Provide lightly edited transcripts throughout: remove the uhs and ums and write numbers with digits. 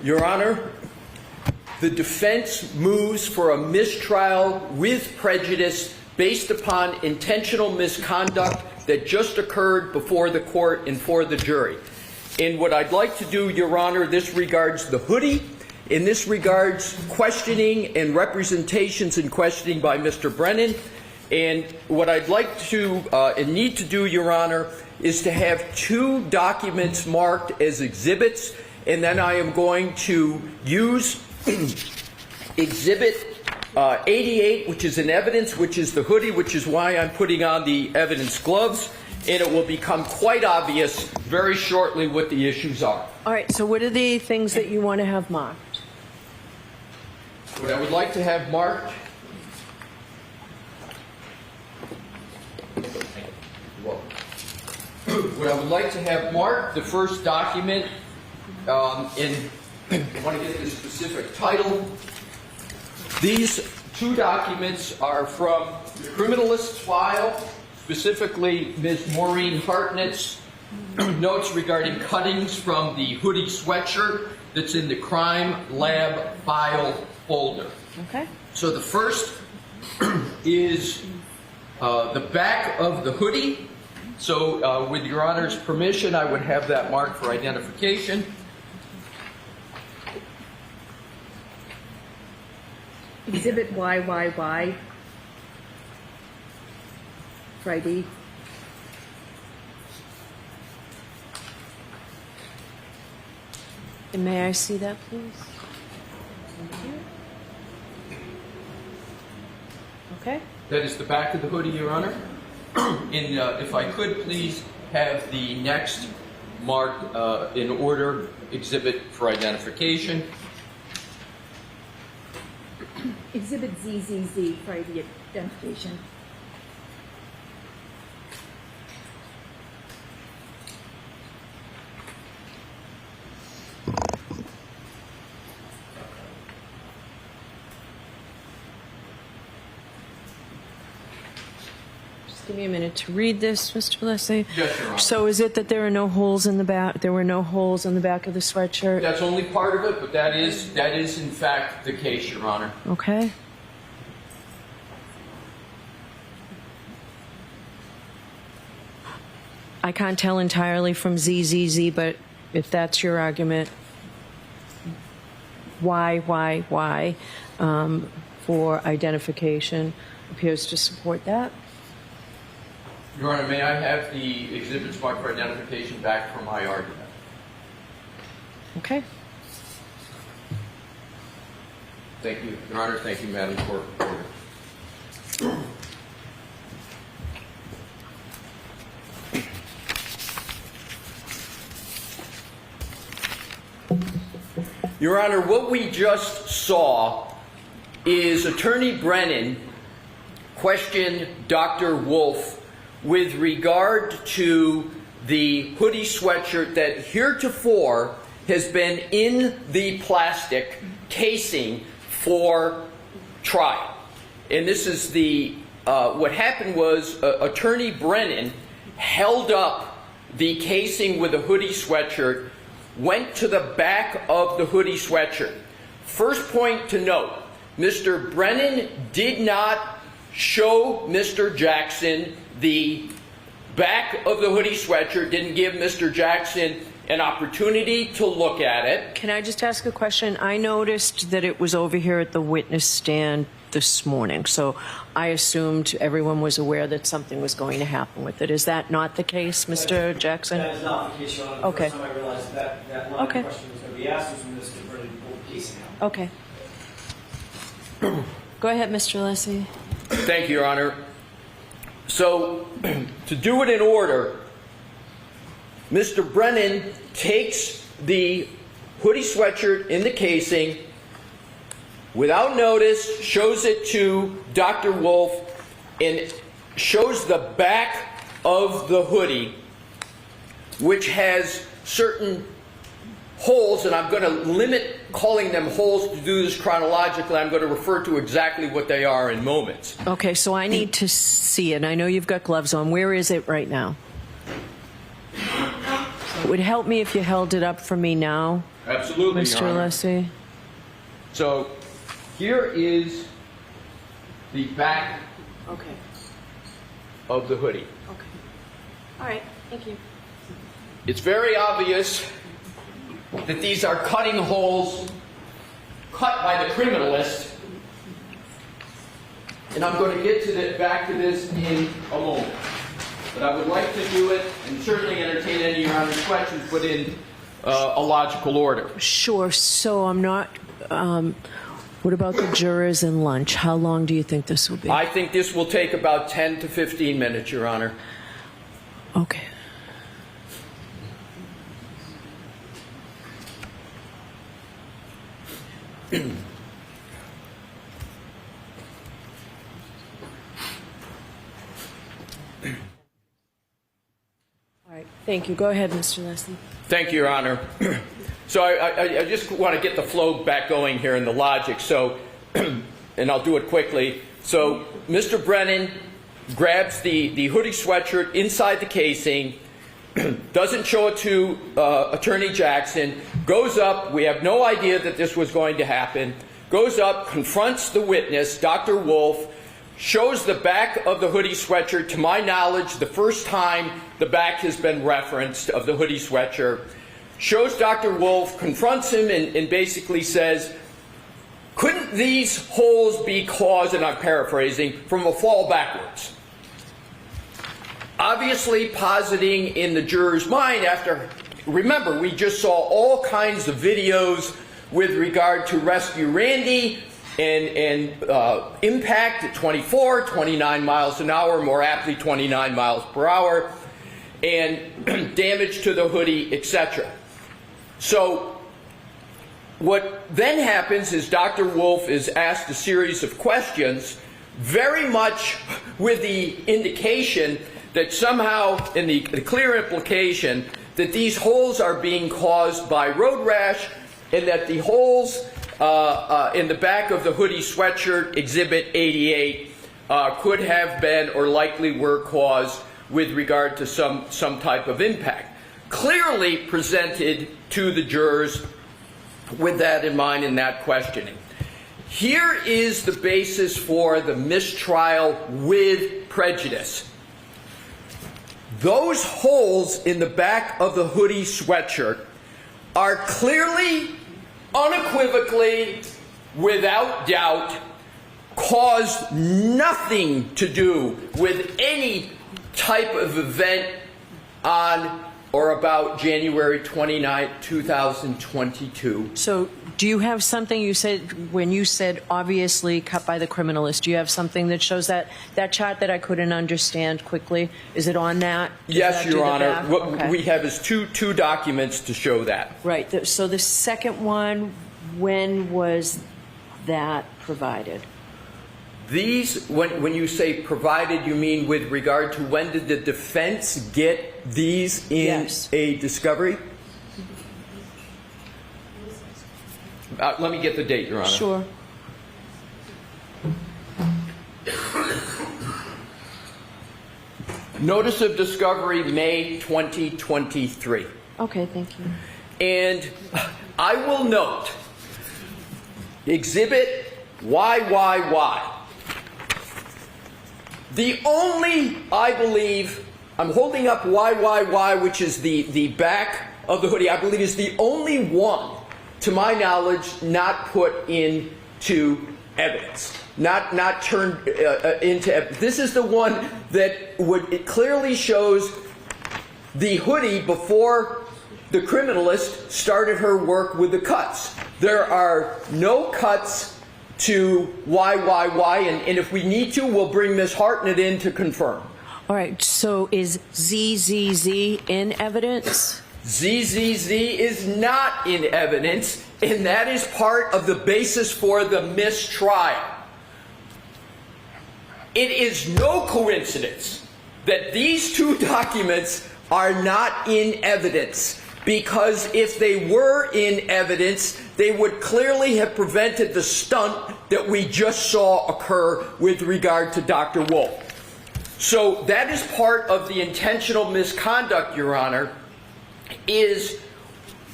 Your Honor, the defense moves for a mistrial with prejudice based upon intentional misconduct that just occurred before the court and for the jury. And what I'd like to do, Your Honor, this regards the hoodie. In this regards questioning and representations and questioning by Mr. Brennan. And what I'd like to and need to do, Your Honor, is to have 2 documents marked as exhibits, and then I am going to use Exhibit 88, which is an evidence, which is the hoodie, which is why I'm putting on the evidence gloves, and it will become quite obvious very shortly what the issues are. All right, so what are the things that you want to have marked? What I would like to have marked what I would like to have marked, the first document, and I want to get the specific title. These 2 documents are from the criminalist's file, specifically Ms. Maureen Hartnett's notes regarding cuttings from the hoodie sweatshirt that's in the crime lab file folder. Okay. So the first is the back of the hoodie. So with Your Honor's permission, I would have that marked for identification. Exhibit YYY. Friday. And may I see that, please? Thank you. Okay. That is the back of the hoodie, Your Honor. And if I could please have the next marked in order, exhibit for identification. Exhibit ZZZ, Friday identification. Give me a minute to read this, Mr. Leslie. Yes, Your Honor. So is it that there are no holes in the back? There were no holes in the back of the sweatshirt? That's only part of it, but that is in fact the case, Your Honor. Okay. I can't tell entirely from ZZZ, but if that's your argument, why for identification appears to support that. Your Honor, may I have the exhibits marked for identification back for my argument? Okay. Thank you, Your Honor. Thank you, Madam Court. Your Honor, what we just saw is Attorney Brennan question Dr. Wolf with regard to the hoodie sweatshirt that heretofore has been in the plastic casing for trial. And this is the, what happened was Attorney Brennan held up the casing with a hoodie sweatshirt, went to the back of the hoodie sweatshirt. First point to note, Mr. Brennan did not show Mr. Jackson the back of the hoodie sweatshirt, didn't give Mr. Jackson an opportunity to look at it. Can I just ask a question? I noticed that it was over here at the witness stand this morning, so I assumed everyone was aware that something was going to happen with it. Is that not the case, Mr. Jackson? That is not the case, Your Honor. Okay. The first time I realized that line of question was going to be asked was when Mr. Brennan pulled the casing out. Okay. Go ahead, Mr. Leslie. Thank you, Your Honor. So, to do it in order, Mr. Brennan takes the hoodie sweatshirt in the casing, without notice, shows it to Dr. Wolf, and shows the back of the hoodie, which has certain holes, and I'm going to limit calling them holes to do this chronologically. I'm going to refer to exactly what they are in moments. Okay, so I need to see it. I know you've got gloves on. Where is it right now? It would help me if you held it up for me now, Absolutely, Your Mr. Honor. Alessi. So here is the back Okay. of the hoodie. Okay. All right. Thank you. It's very obvious that these are cutting holes cut by the criminalist. And I'm going to get to back to this in a moment. But I would like to do it, and certainly entertain any of Your Honor's questions, but in a logical order. Sure. So I'm not. What about the jurors and lunch? How long do you think this will be? I think this will take about 10 to 15 minutes, Your Honor. Okay. All right. Thank you. Go ahead, Mr. Leslie. Thank you, Your Honor. So I just want to get the flow back going here in the logic. So, and I'll do it quickly. So Mr. Brennan grabs the hoodie sweatshirt inside the casing, doesn't show it to Attorney Jackson, goes up, we have no idea that this was going to happen, goes up, confronts the witness, Dr. Wolf, shows the back of the hoodie sweatshirt. To my knowledge, the first time the back has been referenced of the hoodie sweatshirt, shows Dr. Wolf, confronts him, and basically says, couldn't these holes be caused, and I'm paraphrasing, from a fall backwards? Obviously positing in the juror's mind after, remember, we just saw all kinds of videos with regard to Rescue Randy and impact at 24, 29 miles an hour, more aptly 29 miles per hour, and damage to the hoodie, etc. So what then happens is Dr. Wolf is asked a series of questions, very much with the indication that somehow, in the clear implication, that these holes are being caused by road rash, and that the holes in the back of the hoodie sweatshirt, Exhibit 88, could have been or likely were caused with regard to some type of impact. Clearly presented to the jurors with that in mind in that questioning. Here is the basis for the mistrial with prejudice. Those holes in the back of the hoodie sweatshirt are clearly, unequivocally, without doubt, caused nothing to do with any type of event on or about January 29, 2022. So do you have something you said, when you said obviously cut by the criminalist, do you have something that shows that chart that I couldn't understand quickly? Is it on that? Does Yes, that do Your the Honor. back? What Okay. we have is two documents to show that. Right. So the second one, when was that provided? These, when you say provided, you mean with regard to when did the defense get these in Yes. a discovery? Let me get the date, Your Honor. Sure. Notice of discovery, May 2023. Okay, thank you. And I will note, Exhibit YYY. The only, I believe, I'm holding up YYY, which is the back of the hoodie, I believe is the only one, to my knowledge, not put into evidence. Not turned into evidence. This is the one that it clearly shows the hoodie before the criminalist started her work with the cuts. There are no cuts to YYY, and if we need to, we'll bring Ms. Hartnett in to confirm. All right, so is ZZZ in evidence? ZZZ is not in evidence, and that is part of the basis for the mistrial. It is no coincidence that these two documents are not in evidence, because if they were in evidence, they would clearly have prevented the stunt that we just saw occur with regard to Dr. Wolf. So that is part of the intentional misconduct, Your Honor, is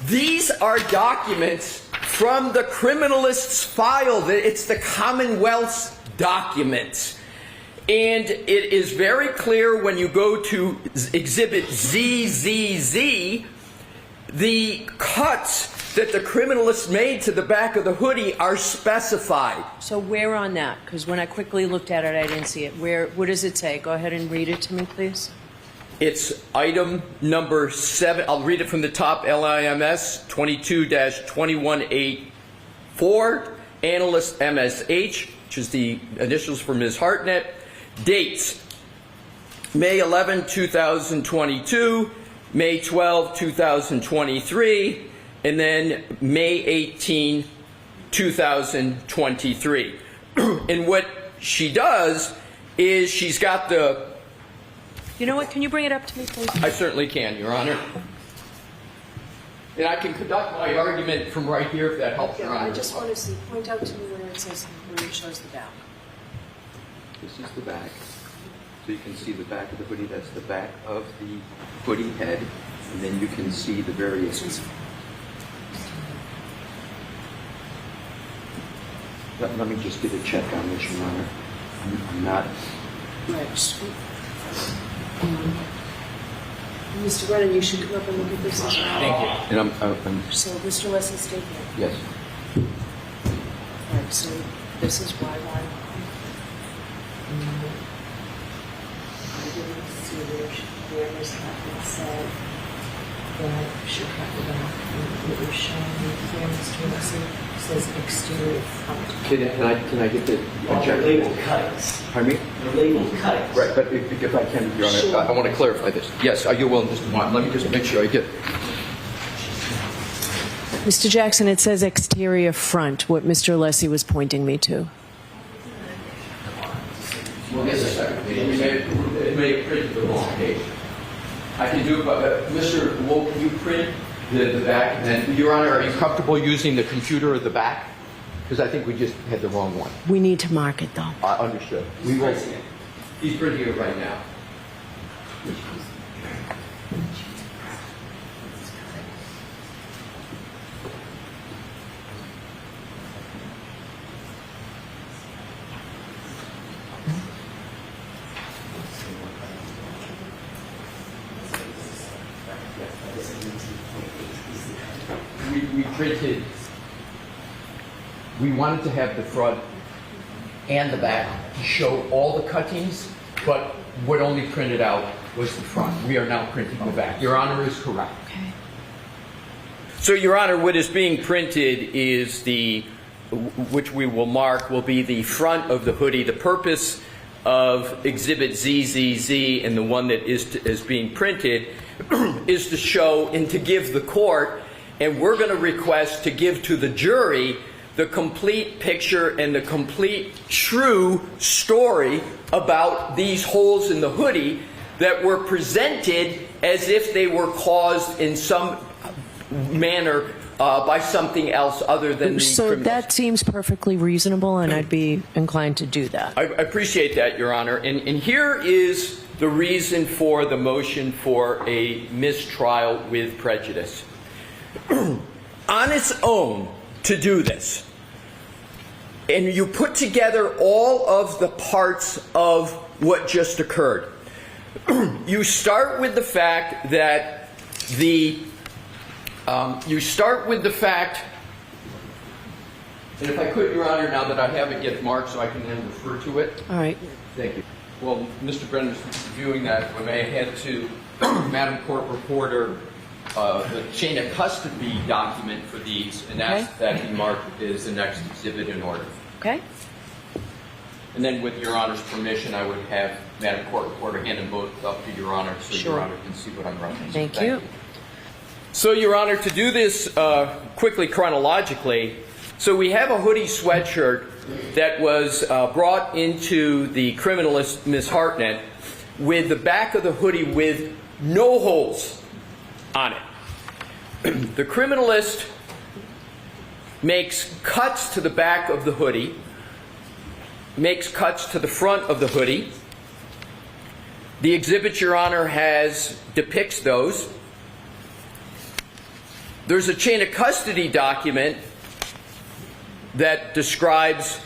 these are documents from the criminalist's file. It's the Commonwealth's documents. And it is very clear when you go to Exhibit ZZZ, the cuts that the criminalist made to the back of the hoodie are specified. So where on that? Because when I quickly looked at it, I didn't see it. What does it say? Go ahead and read it to me, please. It's item number 7. I'll read it from the top. LIMS 22-218-4. Analyst MSH, which is the initials for Ms. Hartnett. Dates: May 11, 2022, May 12, 2023, and then May 18, 2023. And what she does is she's got the... You know what? Can you bring it up to me, please? I certainly can, Your Honor. And I can conduct my argument from right here if that helps, Your Honor. I just want to see. Point out to me where it says, where it shows the back. This is the back. So you can see the back of the hoodie. That's the back of the hoodie head. And then you can see the various... Let me just get a check on this, Your Honor. I'm not... Right. Mr. Brennan, you should come up and look at this as well. Thank you. And I'm So, Mr. Leslie, stay here. yes. All right, so this is why. I didn't see where Ms. Hartnett said that she cut the back. It was shown here, Mr. Leslie, says exterior front. Can I get the check? Label cuttings. Pardon me? The label cuttings. Right, but if I can, Your Honor, Sure. I want to clarify this. Yes, are you willing just a moment? Let me just make sure I get... Mr. Jackson, it says exterior front, what Mr. Leslie was pointing me to. Well, just a second. It may have printed the wrong page. I can do it, but Mr. Wolf, can you print the back? And then, Your Honor, are you comfortable using the computer at the back? Because I think we just had the wrong one. We need to mark it, though. I understood. We will... He's printing it right now. We printed, we wanted to have the front and the back to show all the cuttings, but what only printed out was the front. We are now printing the back. Your Honor is correct. Okay. So, Your Honor, what is being printed is which we will mark, will be the front of the hoodie. The purpose of Exhibit ZZZ and the one that is being printed is to show and to give the court, and we're going to request to give to the jury the complete picture and the complete true story about these holes in the hoodie that were presented as if they were caused in some manner by something else other than the So criminals. that seems perfectly reasonable, and I'd be inclined to do that. I appreciate that, Your Honor. And here is the reason for the motion for a mistrial with prejudice. On its own, to do this, and you put together all of the parts of what just occurred, you start with the fact that and if I could, Your Honor, now that I have it get marked so I can then refer to it. All right. Thank you. Well, Mr. Brennan is reviewing that. When I had to, Madam Court Reporter, the chain of custody document for these, and asked Okay. that he marked as the next exhibit in order. Okay. And then with Your Honor's permission, I would have Madam Court Reporter hand them both up to Your Honor so Sure. Your Honor can see what I'm referencing. Thank you. So, Your Honor, to do this quickly chronologically, so we have a hoodie sweatshirt that was brought into the criminalist, Ms. Hartnett, with the back of the hoodie with no holes on it. The criminalist makes cuts to the back of the hoodie, makes cuts to the front of the hoodie. The exhibit, Your Honor, depicts those. there's a chain of custody document that describes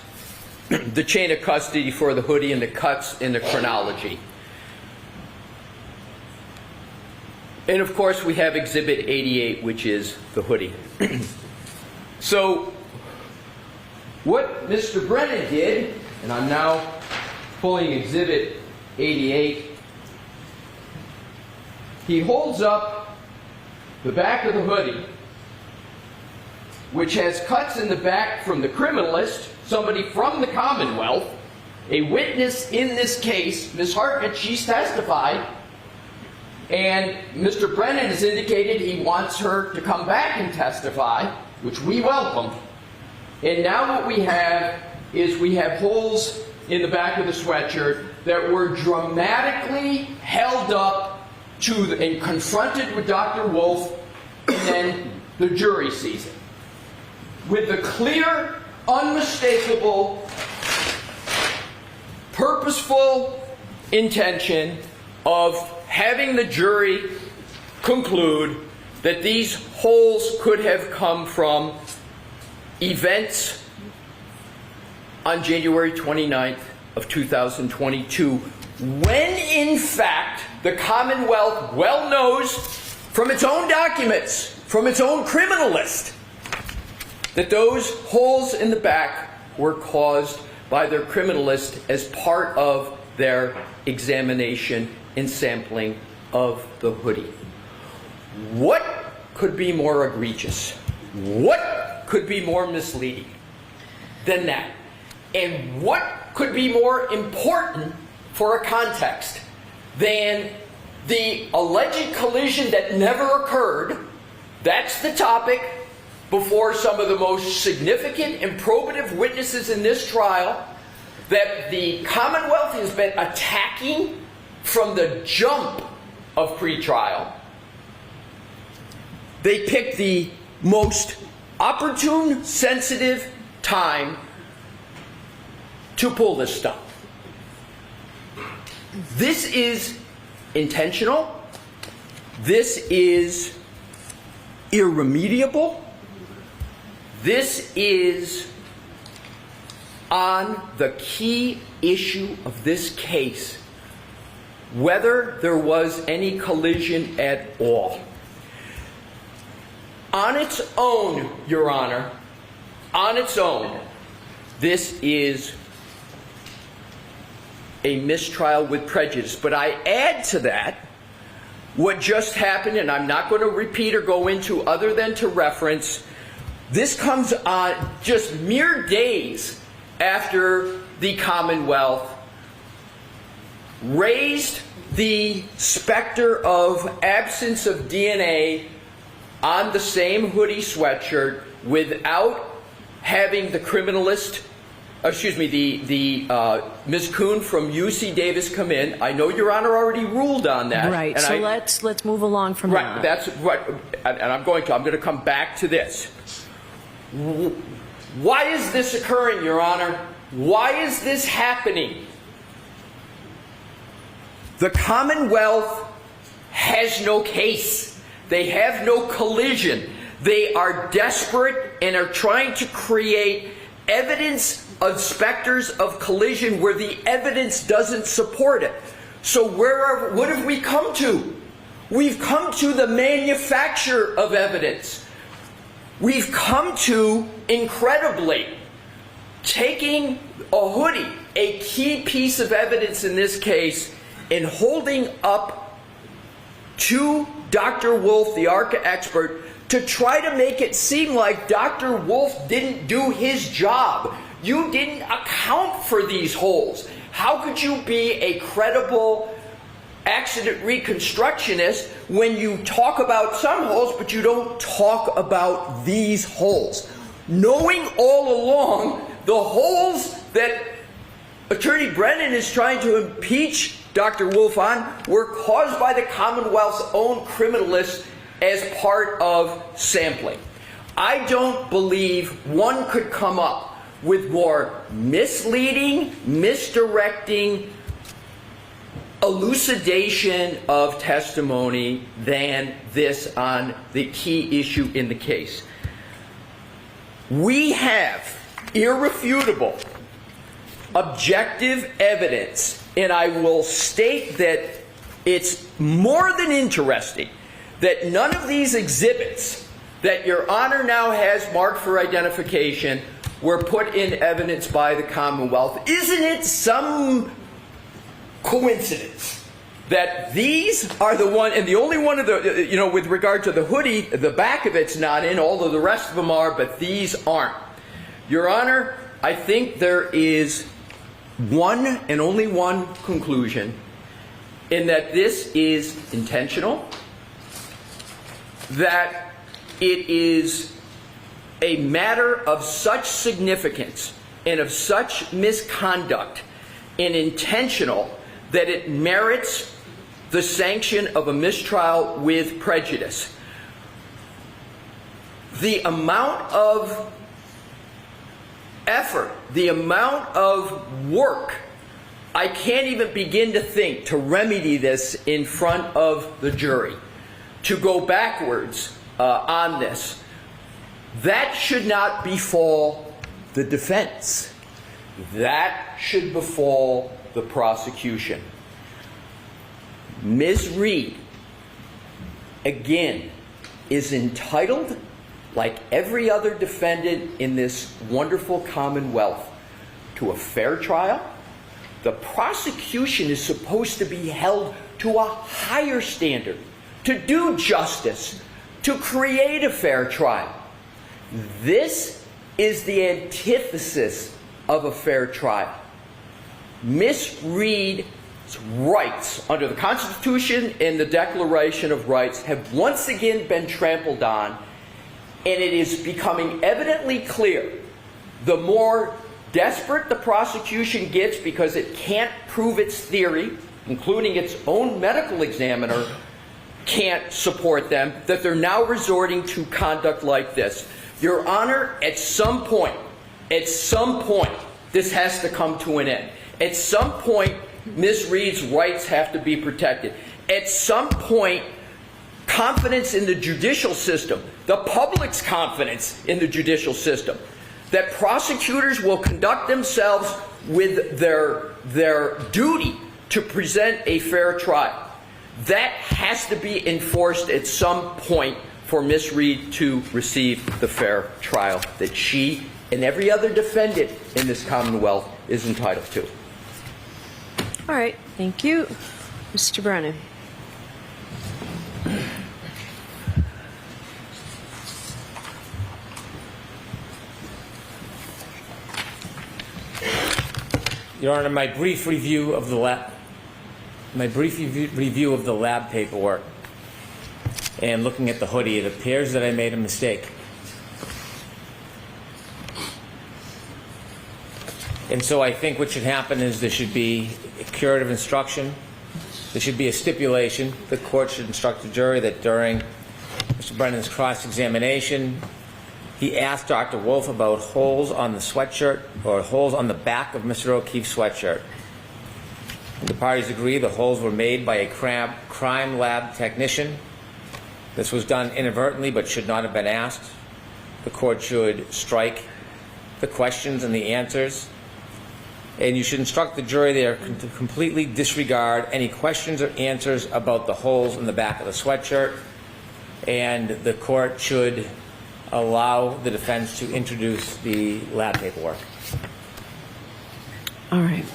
the chain of custody for the hoodie and the cuts in the chronology. And of course, we have Exhibit 88, which is the hoodie. So, what Mr. Brennan did, and I'm now pulling Exhibit 88, he holds up the back of the hoodie, which has cuts in the back from the criminalist, somebody from the Commonwealth, a witness in this case, Ms. Hartman, she's testified, and Mr. Brennan has indicated he wants her to come back and testify, which we welcome. And now what we have is we have holes in the back of the sweatshirt that were dramatically held up to and confronted with Dr. Wolf, and then the jury sees it. With the clear, unmistakable, purposeful intention of having the jury conclude that these holes could have come from events on January 29th of 2022, when in fact the Commonwealth well knows from its own documents, from its own criminalist, that those holes in the back were caused by their criminalist as part of their examination and sampling of the hoodie. What could be more egregious? What could be more misleading than that? And what could be more important for a context than the alleged collision that never occurred? That's the topic before some of the most significant and probative witnesses in this trial that the Commonwealth has been attacking from the jump of pretrial. They picked the most opportune, sensitive time to pull this stuff. This is intentional. This is irremediable. This is on the key issue of this case, whether there was any collision at all. On its own, Your Honor, on its own, this is a mistrial with prejudice. But I add to that what just happened, and I'm not going to repeat or go into other than to reference. This comes on just mere days after the Commonwealth raised the specter of absence of DNA on the same hoodie sweatshirt without having the criminalist, Ms. Kuhn from UC Davis come in. I know Your Honor already ruled on that. Right, and so let's move along from right, that. that's what, and I'm going to come back to this. Why is this occurring, Your Honor? Why is this happening? The Commonwealth has no case. They have no collision. They are desperate and are trying to create evidence of specters of collision where the evidence doesn't support it. So what have we come to? We've come to the manufacture of evidence. We've come to, incredibly, taking a hoodie, a key piece of evidence in this case, and holding up to Dr. Wolf, the ARCA expert, to try to make it seem like Dr. Wolf didn't do his job. You didn't account for these holes. How could you be a credible accident reconstructionist when you talk about some holes but you don't talk about these holes? Knowing all along the holes that Attorney Brennan is trying to impeach Dr. Wolf on were caused by the Commonwealth's own criminalists as part of sampling. I don't believe one could come up with more misleading, misdirecting, elucidation of testimony than this on the key issue in the case. We have irrefutable, objective evidence, and I will state that it's more than interesting that none of these exhibits that Your Honor now has marked for identification were put in evidence by the Commonwealth. Isn't it some coincidence that these are the one, and the only one of the, you know, with regard to the hoodie, the back of it's not in, although the rest of them are, but these aren't. Your Honor, I think there is one and only one conclusion, in that this is intentional, that it is a matter of such significance and of such misconduct and intentional that it merits the sanction of a mistrial with prejudice. The amount of effort, the amount of work, I can't even begin to think to remedy this in front of the jury, to go backwards on this. That should not befall the defense. That should befall the prosecution. Ms. Reed, again, is entitled, like every other defendant in this wonderful Commonwealth, to a fair trial. The prosecution is supposed to be held to a higher standard, to do justice, to create a fair trial. This is the antithesis of a fair trial. Ms. Reed's rights under the Constitution and the Declaration of Rights have once again been trampled on, and it is becoming evidently clear the more desperate the prosecution gets because it can't prove its theory, including its own medical examiner can't support them, that they're now resorting to conduct like this. Your Honor, at some point, this has to come to an end. At some point, Ms. Reed's rights have to be protected. At some point, confidence in the judicial system, the public's confidence in the judicial system, that prosecutors will conduct themselves with their duty to present a fair trial. That has to be enforced at some point for Ms. Reed to receive the fair trial that she and every other defendant in this Commonwealth is entitled to. All right, thank you. Mr. Brennan. Your Honor, my brief review of the lab paperwork and looking at the hoodie, it appears that I made a mistake. And so I think what should happen is there should be a curative instruction. There should be a stipulation. The court should instruct the jury that during Mr. Brennan's cross-examination, he asked Dr. Wolf about holes on the sweatshirt or holes on the back of Mr. O'Keefe's sweatshirt. The parties agree the holes were made by a crime lab technician. This was done inadvertently but should not have been asked. The court should strike the questions and the answers. And you should instruct the jury there to completely disregard any questions or answers about the holes in the back of the sweatshirt. And the court should allow the defense to introduce the lab paperwork. All right.